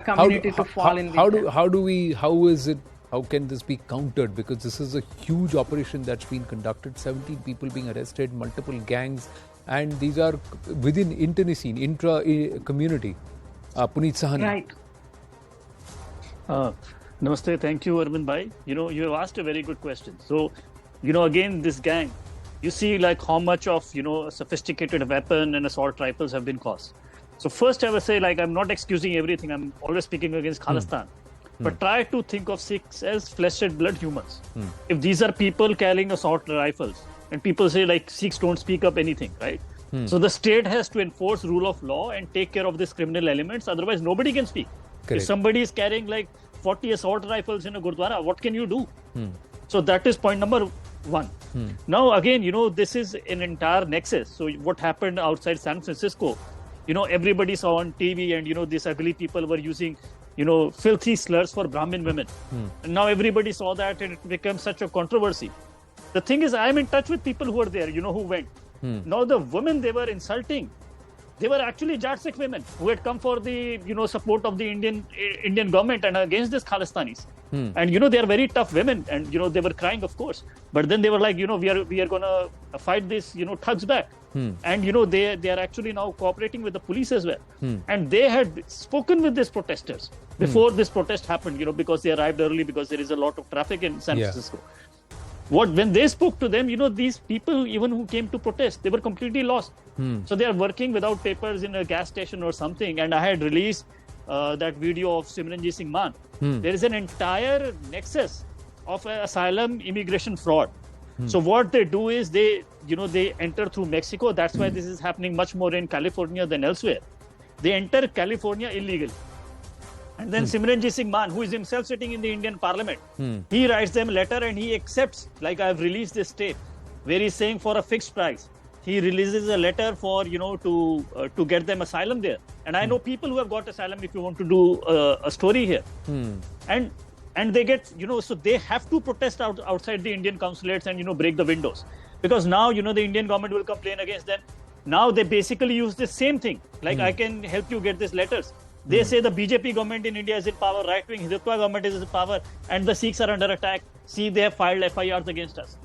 community to fall in the how can this be countered? Because this is a huge operation that's been conducted, 17 people being arrested, multiple gangs, and these are within internecine, intra-community. Puneet Sahani. Right. Namaste, thank you, Arvind Bhai. You have asked a very good question. So, again, this gang, you see like how much of, a sophisticated weapon and assault rifles have been caused. So first I would say, like, I'm not excusing everything. I'm always speaking against Khalistan. But try to think of Sikhs as flesh and blood humans. If these are people carrying assault rifles, and people say like Sikhs don't speak up anything, right? So the state has to enforce rule of law and take care of these criminal elements. Otherwise, nobody can speak. Correct. If somebody is carrying like 40 assault rifles in a Gurdwara, what can you do? So that is point number one. Now, again, this is an entire nexus. So what happened outside San Francisco, everybody saw on TV and, these ugly people were using, filthy slurs for Brahmin women. And now everybody saw that and it became such a controversy. The thing is, I'm in touch with people who were there, who went. Now the women they were insulting, they were actually Jat Sikh women who had come for the, support of the Indian government and against these Khalistanis. And, they are very tough women and, they were crying, of course. But then they were like, we are going to fight this, thugs back. And, they are actually now cooperating with the police as well. And they had spoken with these protesters before this protest happened, because they arrived early because there is a lot of traffic in San Francisco. When they spoke to them, these people, even who came to protest, they were completely lost. So they are working without papers in a gas station or something. And I had released that video of Simranjit Singh Mann. There is an entire nexus of asylum immigration fraud. So what they do is they enter through Mexico. That's why this is happening much more in California than elsewhere. They enter California illegally. And then Simranjit Singh Mann, who is himself sitting in the Indian Parliament, he writes them a letter and he accepts, like I've released this tape, where he's saying for a fixed price. He releases a letter for, to get them asylum there. And I know people who have got asylum if you want to do a story here. And they get, so they have to protest outside the Indian consulates and, break the windows. Because now, the Indian government will complain against them. Now they basically use the same thing. Like, I can help you get these letters. They say the BJP government in India is in power, right-wing Hindutva government is in power, and the Sikhs are under attack. See, they have filed FIRs against us.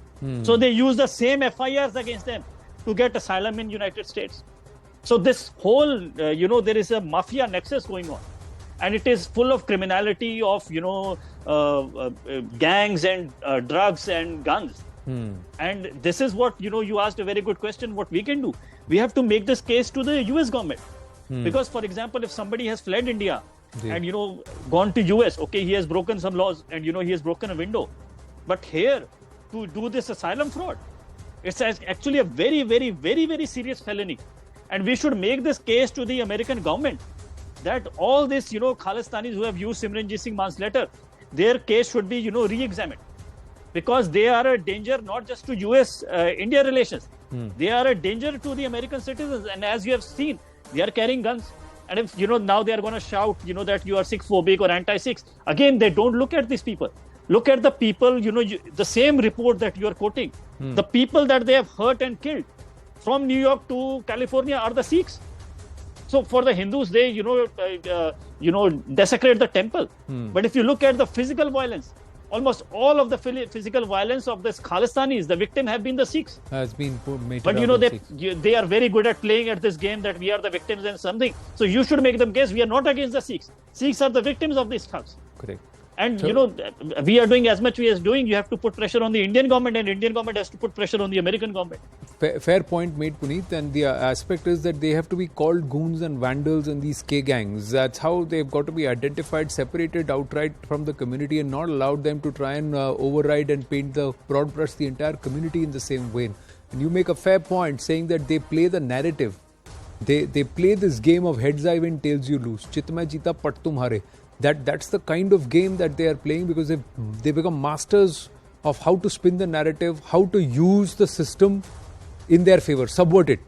So they use the same FIRs against them to get asylum in United States. So this whole, there is a mafia nexus going on. And it is full of criminality of, gangs and drugs and guns. And this is what, you asked a very good question, what we can do. We have to make this case to the US government. Because, for example, if somebody has fled India and, gone to US, okay, he has broken some laws and, he has broken a window. But here, to do this asylum fraud, it's actually a very, very, very, very serious felony. And we should make this case to the American government that all this, Khalistanis who have used Simranjit Singh Mann's letter, their case should be, re-examined. Because they are a danger not just to US-India relations. They are a danger to the American citizens. And as you have seen, they are carrying guns. And if, now they are going to shout, that you are Sikh-phobic or anti-Sikhs. Again, they don't look at these people. Look at the people, the same report that you are quoting. The people that they have hurt and killed from New York to California are the Sikhs. So for the Hindus, they, desecrate the temple. But if you look at the physical violence, almost all of the physical violence of this Khalistanis, the victim have been the Sikhs. Has been made. But they are very good at playing at this game that we are the victims and something. So you should make them guess we are not against the Sikhs. Sikhs are the victims of these thugs. Correct. And we are doing as much we are doing. You have to put pressure on the Indian government, and Indian government has to put pressure on the American government. Fair point made, Puneet. And the aspect is that they have to be called goons and vandals in these K gangs. That's how they've got to be identified, separated outright from the community, and not allowed them to try and override and paint the broad brush the entire community in the same way. And you make a fair point saying that they play the narrative. They play this game of heads I win, tails you lose. Chit mein jeeta, pat tumhare. That's the kind of game that they are playing because they become masters of how to spin the narrative, how to use the system in their favor, subvert it.